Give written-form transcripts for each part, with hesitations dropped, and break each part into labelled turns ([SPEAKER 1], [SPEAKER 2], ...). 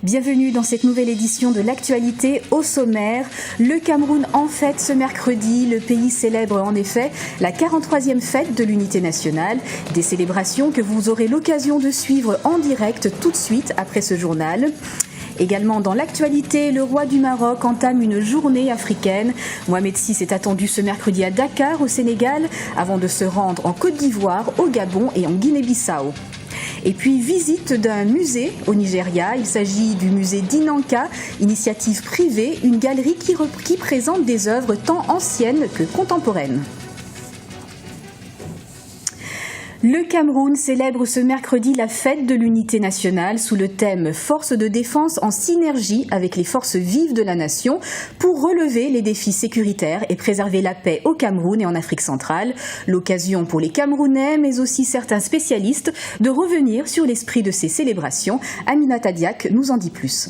[SPEAKER 1] Bienvenue dans cette nouvelle édition de l'actualité au sommaire. Le Cameroun en fête ce mercredi. Le pays célèbre en effet la 43e fête de l'unité nationale. Des célébrations que vous aurez l'occasion de suivre en direct tout de suite après ce journal. Également dans l'actualité, le roi du Maroc entame une journée africaine. Mohamed VI est attendu ce mercredi à Dakar, au Sénégal, avant de se rendre en Côte d'Ivoire, au Gabon et en Guinée-Bissau. Et puis visite d'un musée au Nigeria. Il s'agit du musée d'Inanka, initiative privée, une galerie qui présente des œuvres tant anciennes que contemporaines. Le Cameroun célèbre ce mercredi la fête de l'unité nationale sous le thème « Forces de défense en synergie avec les forces vives de la nation » pour relever les défis sécuritaires et préserver la paix au Cameroun et en Afrique centrale. L'occasion pour les Camerounais, mais aussi certains spécialistes, de revenir sur l'esprit de ces célébrations. Aminata Diak nous en dit plus.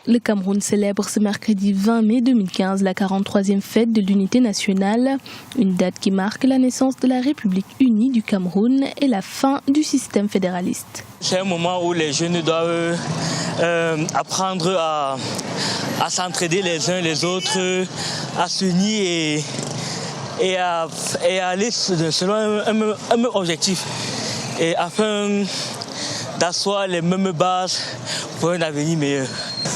[SPEAKER 2] Le Cameroun célèbre ce mercredi 20 mai 2015 la 43e fête de l'unité nationale, une date qui marque la naissance de la République unie du Cameroun et la fin du système fédéraliste.
[SPEAKER 3] C'est un moment où les jeunes doivent apprendre à s'entraider les uns les autres, à s'unir et à aller selon un même objectif, et afin d'asseoir les mêmes bases pour un avenir meilleur.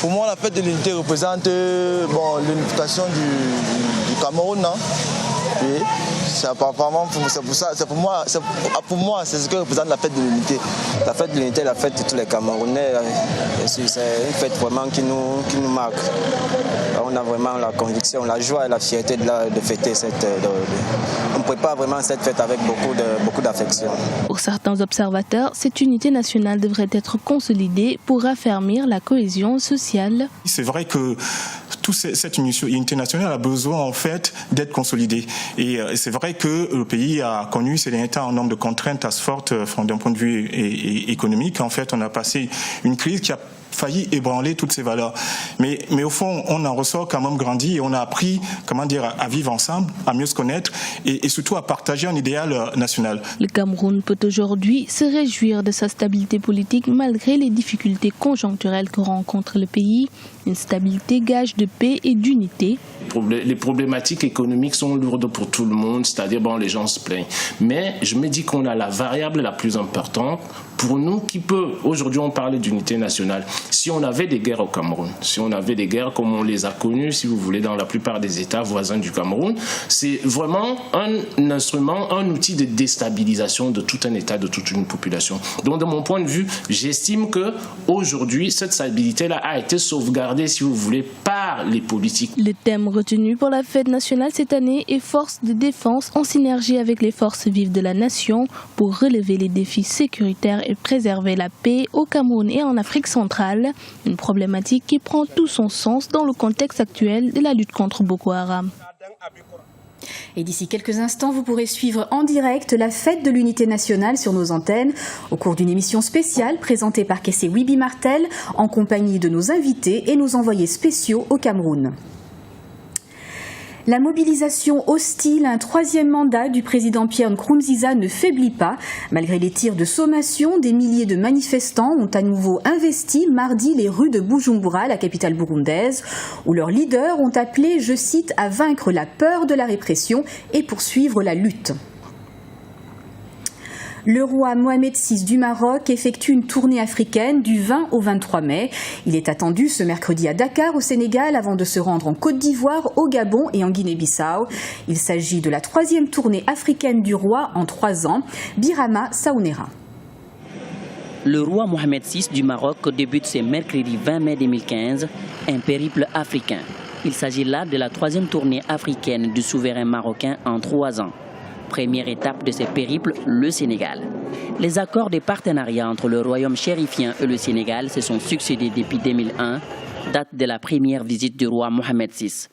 [SPEAKER 4] Pour moi, la fête de l'unité représente l'unification du Cameroun. Hein. Oui. Pour moi, c'est ce que représente la fête de l'unité. La fête de l'unité est la fête de tous les Camerounais. C'est une fête vraiment qui nous marque. On a vraiment la conviction, la joie et la fierté de fêter cette. On prépare vraiment cette fête avec beaucoup d'affection.
[SPEAKER 2] Pour certains observateurs, cette unité nationale devrait être consolidée pour raffermir la cohésion sociale.
[SPEAKER 5] C'est vrai que toute cette unité nationale a besoin en fait d'être consolidée. Et c'est vrai que le pays a connu ces derniers temps un nombre de contraintes assez fortes d'un point de vue économique. En fait, on a passé une crise qui a failli ébranler toutes ces valeurs. Mais au fond, on en ressort quand même grandi et on a appris, à vivre ensemble, à mieux se connaître et surtout à partager un idéal national.
[SPEAKER 2] Le Cameroun peut aujourd'hui se réjouir de sa stabilité politique malgré les difficultés conjoncturelles que rencontre le pays. Une stabilité gage de paix et d'unité.
[SPEAKER 6] Les problématiques économiques sont lourdes pour tout le monde, c'est-à-dire les gens se plaignent. Mais je me dis qu'on a la variable la plus importante pour nous qui peut, aujourd'hui on parlait d'unité nationale. Si on avait des guerres au Cameroun, si on avait des guerres comme on les a connues, si vous voulez, dans la plupart des États voisins du Cameroun, c'est vraiment un instrument, un outil de déstabilisation de tout un État, de toute une population. Donc de mon point de vue, j'estime qu'aujourd'hui, cette stabilité-là a été sauvegardée, si vous voulez, par les politiques.
[SPEAKER 2] Le thème retenu pour la fête nationale cette année est force de défense en synergie avec les forces vives de la nation pour relever les défis sécuritaires et préserver la paix au Cameroun et en Afrique centrale. Une problématique qui prend tout son sens dans le contexte actuel de la lutte contre Boko Haram.
[SPEAKER 1] Et d'ici quelques instants, vous pourrez suivre en direct la fête de l'unité nationale sur nos antennes au cours d'une émission spéciale présentée par Kessé Wibi Martel en compagnie de nos invités et nos envoyés spéciaux au Cameroun. La mobilisation hostile à un troisième mandat du président Pierre Nkurunziza ne faiblit pas. Malgré les tirs de sommation, des milliers de manifestants ont à nouveau investi mardi les rues de Bujumbura, la capitale burundaise, où leurs leaders ont appelé, je cite, à vaincre la peur de la répression et poursuivre la lutte. Le roi Mohamed VI du Maroc effectue une tournée africaine du 20 au 23 mai. Il est attendu ce mercredi à Dakar, au Sénégal, avant de se rendre en Côte d'Ivoire, au Gabon et en Guinée-Bissau. Il s'agit de la 3e tournée africaine du roi en 3 ans. Birama Saounera.
[SPEAKER 7] Le roi Mohamed VI du Maroc débute ce mercredi 20 mai 2015 un périple africain. Il s'agit là de la 3e tournée africaine du souverain marocain en 3 ans. Première étape de ce périple, le Sénégal. Les accords de partenariat entre le royaume chérifien et le Sénégal se sont succédés depuis 2001, date de la première visite du roi Mohamed VI.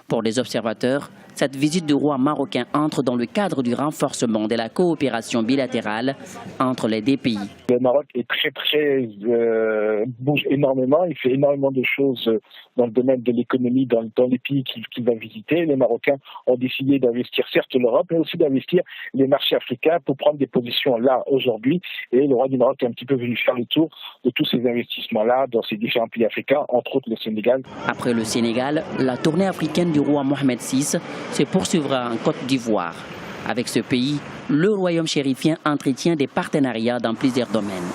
[SPEAKER 7] Pour les observateurs, cette visite du roi marocain entre dans le cadre du renforcement de la coopération bilatérale entre les deux pays.
[SPEAKER 8] Le Maroc est bouge énormément, il fait énormément de choses dans le domaine de l'économie dans les pays qu'il va visiter. Les Marocains ont décidé d'investir certes l'Europe, mais aussi d'investir les marchés africains pour prendre des positions là aujourd'hui. Et le roi du Maroc est un petit peu venu faire le tour de tous ces investissements-là dans ces différents pays africains, entre autres le Sénégal.
[SPEAKER 7] Après le Sénégal, la tournée africaine du roi Mohamed VI se poursuivra en Côte d'Ivoire. Avec ce pays, le royaume chérifien entretient des partenariats dans plusieurs domaines.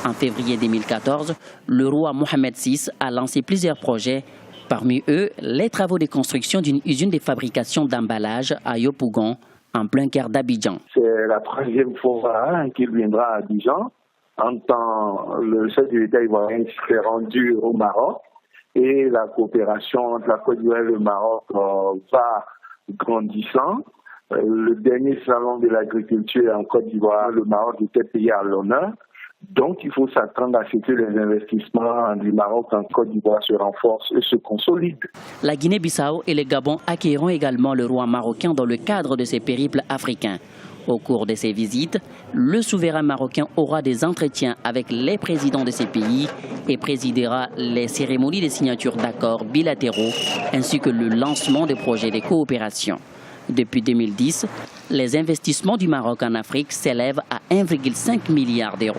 [SPEAKER 7] En février 2014, le roi Mohamed VI a lancé plusieurs projets, parmi eux les travaux de construction d'une usine de fabrication d'emballage à Yopougon, en plein cœur d'Abidjan.
[SPEAKER 9] C'est la troisième fois qu'il viendra à Abidjan. En temps, le chef de l'État ivoirien s'est rendu au Maroc et la coopération entre la Côte d'Ivoire et le Maroc va grandissant. Le dernier salon de l'agriculture en Côte d'Ivoire, le Maroc était payé à l'honneur. Donc, il faut s'attendre à ce que les investissements du Maroc en Côte d'Ivoire se renforcent et se consolident.
[SPEAKER 7] La Guinée-Bissau et le Gabon accueilleront également le roi marocain dans le cadre de ses périples africains. Au cours de ces visites, le souverain marocain aura des entretiens avec les présidents de ces pays et présidera les cérémonies de signature d'accords bilatéraux ainsi que le lancement de projets de coopération. Depuis 2010, les investissements du Maroc en Afrique s'élèvent à 1,5 milliard d'euros.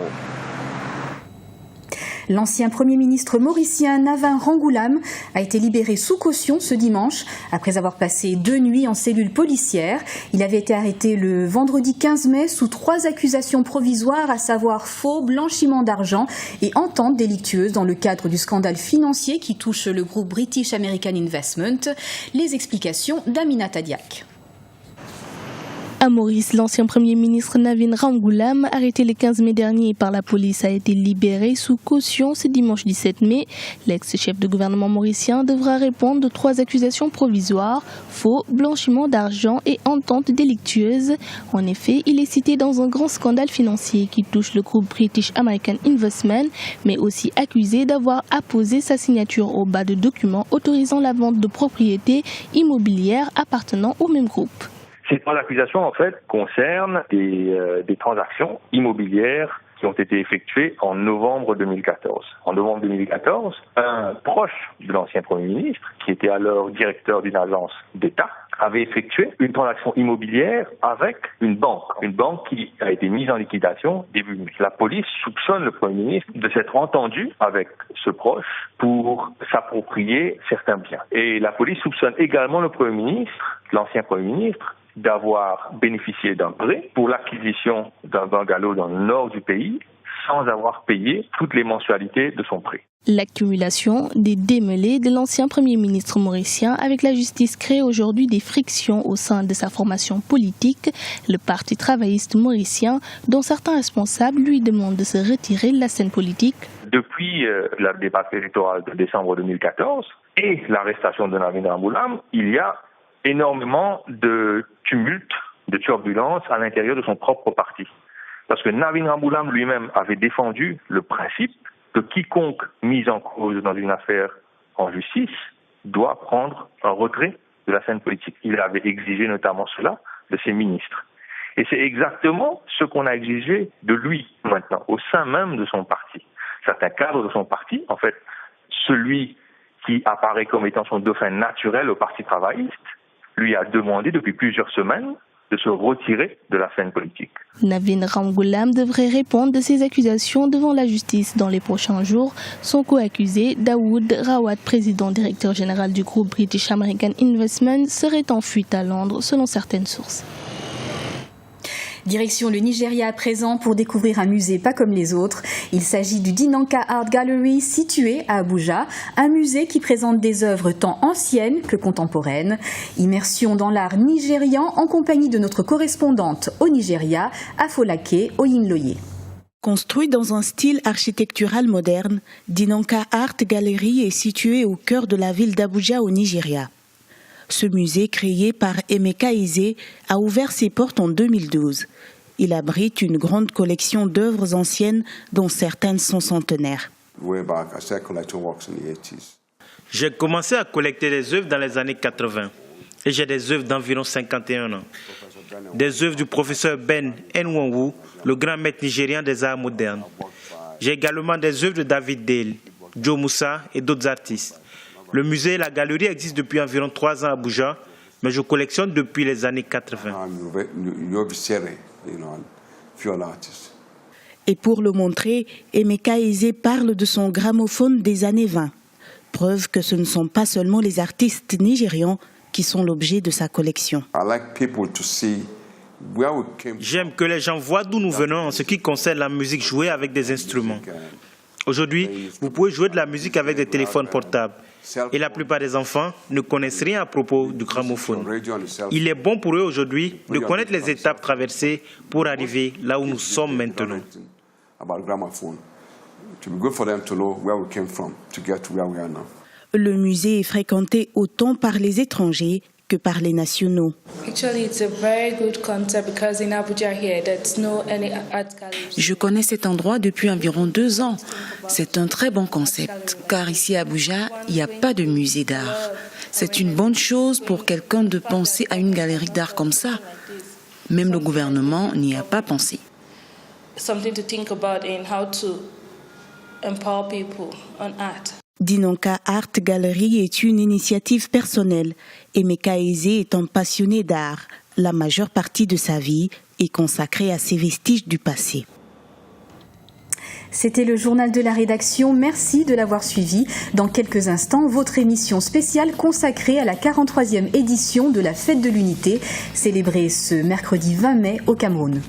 [SPEAKER 1] L'ancien Premier ministre mauricien Navin Rangoulam a été libéré sous caution ce dimanche après avoir passé 2 nuits en cellule policière. Il avait été arrêté le vendredi 15 mai sous 3 accusations provisoires, à savoir faux, blanchiment d'argent et entente délictueuse dans le cadre du scandale financier qui touche le groupe British American Investment. Les explications d'Aminata Diak.
[SPEAKER 2] À Maurice, l'ancien Premier ministre Navin Rangoulam, arrêté le 15 mai dernier par la police, a été libéré sous caution ce dimanche 17 mai. L'ex-chef de gouvernement mauricien devra répondre de 3 accusations provisoires, faux, blanchiment d'argent et entente délictueuse. En effet, il est cité dans un grand scandale financier qui touche le groupe British American Investment, mais aussi accusé d'avoir apposé sa signature au bas de documents autorisant la vente de propriétés immobilières appartenant au même groupe.
[SPEAKER 10] Ces 3 accusations, en fait, concernent des transactions immobilières qui ont été effectuées en novembre 2014. En novembre 2014, un proche de l'ancien Premier ministre, qui était alors directeur d'une agence d'État, avait effectué une transaction immobilière avec une banque qui a été mise en liquidation début mai. La police soupçonne le Premier ministre de s'être entendu avec ce proche pour s'approprier certains biens. Et la police soupçonne également le Premier ministre, l'ancien Premier ministre, d'avoir bénéficié d'un prêt pour l'acquisition d'un bungalow dans le nord du pays sans avoir payé toutes les mensualités de son prêt.
[SPEAKER 2] L'accumulation des démêlés de l'ancien Premier ministre mauricien avec la justice crée aujourd'hui des frictions au sein de sa formation politique, le Parti travailliste mauricien, dont certains responsables lui demandent de se retirer de la scène politique.
[SPEAKER 10] Depuis le débat électoral de décembre 2014 et l'arrestation de Navin Rangoulam, il y a énormément de tumultes, de turbulences à l'intérieur de son propre parti. Parce que Navin Rangoulam lui-même avait défendu le principe que quiconque mis en cause dans une affaire en justice doit prendre un retrait de la scène politique. Il avait exigé notamment cela de ses ministres. Et c'est exactement ce qu'on a exigé de lui maintenant, au sein même de son parti. Certains cadres de son parti, en fait, celui qui apparaît comme étant son dauphin naturel au Parti travailliste, lui a demandé depuis plusieurs semaines de se retirer de la scène politique.
[SPEAKER 2] Navin Rangoulam devrait répondre de ces accusations devant la justice dans les prochains jours. Son co-accusé, Daoud Rawat, président directeur général du groupe British American Investment, serait en fuite à Londres selon certaines sources.
[SPEAKER 1] Direction le Nigeria à présent pour découvrir un musée pas comme les autres. Il s'agit du Dinanka Art Gallery situé à Abuja, un musée qui présente des œuvres tant anciennes que contemporaines. Immersion dans l'art nigérian en compagnie de notre correspondante au Nigeria, Afolake Oyinloye.
[SPEAKER 11] Construit dans un style architectural moderne, Dinanka Art Gallery est situé au cœur de la ville d'Abuja au Nigeria. Ce musée, créé par Emeka Eze, a ouvert ses portes en 2012. Il abrite une grande collection d'œuvres anciennes, dont certaines sont centenaires.
[SPEAKER 12] J'ai commencé à collecter des œuvres dans les années 80 et j'ai des œuvres d'environ 51 ans. Des œuvres du professeur Ben Nwangu, le grand maître nigérian des arts modernes. J'ai également des œuvres de David Dale, Joe Moussa et d'autres artistes. Le musée et la galerie existent depuis environ 3 ans à Abuja, mais je collectionne depuis les années 80.
[SPEAKER 11] Et pour le montrer, Emeka Eze parle de son gramophone des années 20. Preuve que ce ne sont pas seulement les artistes nigérians qui sont l'objet de sa collection.
[SPEAKER 12] J'aime que les gens voient d'où nous venons en ce qui concerne la musique jouée avec des instruments. Aujourd'hui, vous pouvez jouer de la musique avec des téléphones portables. Et la plupart des enfants ne connaissent rien à propos du gramophone. Il est bon pour eux aujourd'hui de connaître les étapes traversées pour arriver là où nous sommes maintenant.
[SPEAKER 11] Le musée est fréquenté autant par les étrangers que par les nationaux.
[SPEAKER 13] Je connais cet endroit depuis environ 2 ans. C'est un très bon concept, car ici à Abuja, il n'y a pas de musée d'art. C'est une bonne chose pour quelqu'un de penser à une galerie d'art comme ça. Même le gouvernement n'y a pas pensé.
[SPEAKER 11] Dinonka Art Gallery est une initiative personnelle. Emeka Eze est un passionné d'art. La majeure partie de sa vie est consacrée à ces vestiges du passé.
[SPEAKER 1] C'était le journal de la rédaction. Merci de l'avoir suivi. Dans quelques instants, votre émission spéciale consacrée à la 43e édition de la Fête de l'Unité, célébrée ce mercredi 20 mai au Cameroun.